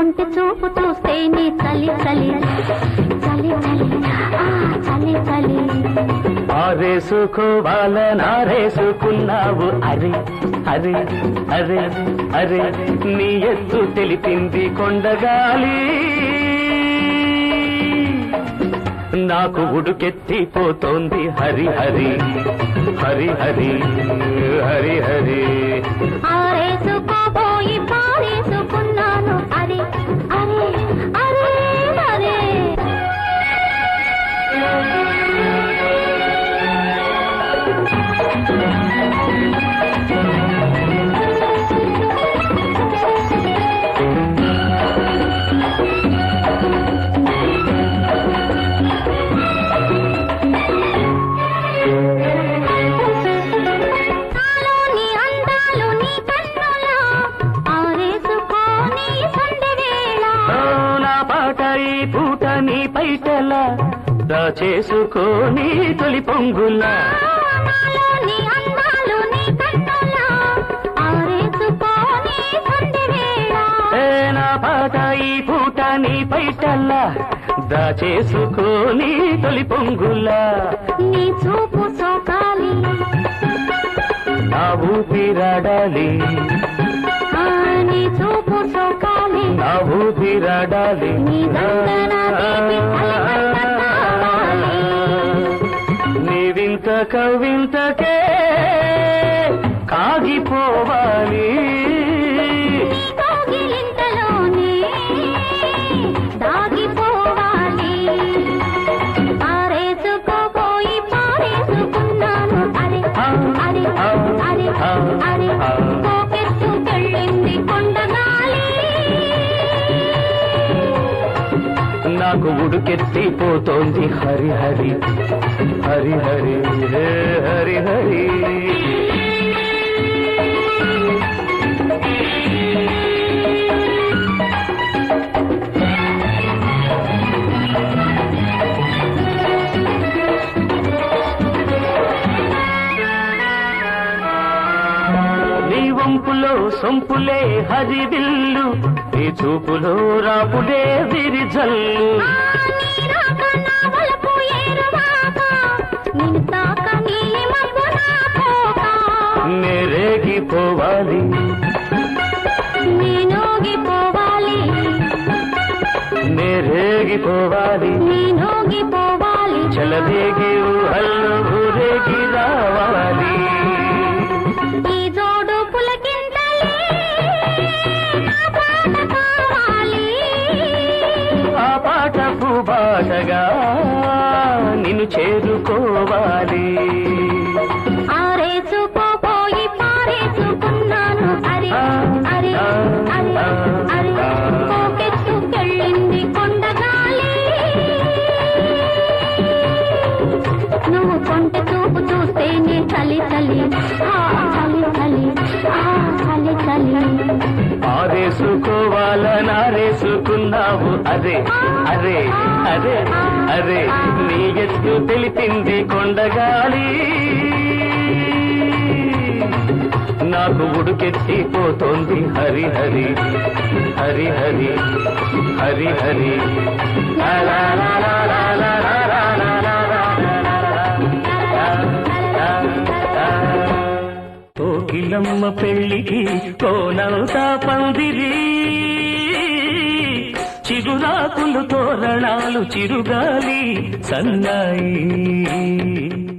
కొంటె చూపు చూస్తేనే చలి చలి చలి చలి చలి చలి ఆరేసుకోవాలనారేసుకున్నావు అరే అరే అరే అరే నీ ఎత్తు తెలిపింది కొండగాలి నాకు ఉడుకెత్తిపోతోంది హరి హరి హరి హరి హరి హరి ఆరేసుకోబోయి పారేసుకున్నాను అరే అరే అరే అరే పైటలా దాచేసుకోని తొలి పొంగులా నా పాట ఈ పూట నీ పైటల్లా దాచేసుకోని తొలి పొంగులా నీ చూపు సోకాలి నా ఊపిరాడాలి నీ చూపు సోకాలి నా ఊపిరాడాలి నీవింత కవింతకే కాగిపోవాలి దాగిపోవాలి పారేసుకోపోయి పారేసుకున్నాను అరే అరే అరే అరే పోకెత్తుకెళ్ళింది కొండగాలి నాకు ఉడుకెత్తిపోతోంది హరి హరి హరి హరి హరి హరి నీ వంపులో సొంపులే హరివిల్లు నీ చూపులో రాపుడే విరిజల్లు నేరేగిపోవాలి నేనోగిపోవాలి నేరేగిపోవాలి నేనోగిపోవాలి చలదేగి ఊహల్లో ఊరేగి రావాలి ఈ జోడు పులకింతలే నా పాట కావాలి ఆ పాటకు బాటగా నిన్ను చేరుకోవాలి ఆరేసుకోపోయి పారేసుకున్నాను అరే అరే అరే అరే పోకెత్తుకెళ్ళింది కొండగాలి నువ్వు కొంటె చూపు చూస్తేనే చలి చలి చలి చలి చలి చలి ఆరేసుకోవాలనారేసుకున్నావు అరే అరే అరే అరే నీ ఎత్తు తెలిపింది కొండగాలి నాకు ఉడుకెత్తిపోతోంది హరి హరి హరి హరి హరి హరి కోకిలమ్మ పెళ్ళికి కోనంతా పందిరి చిగురాకులు తోరణాలు చిరుగాలి సన్నాయి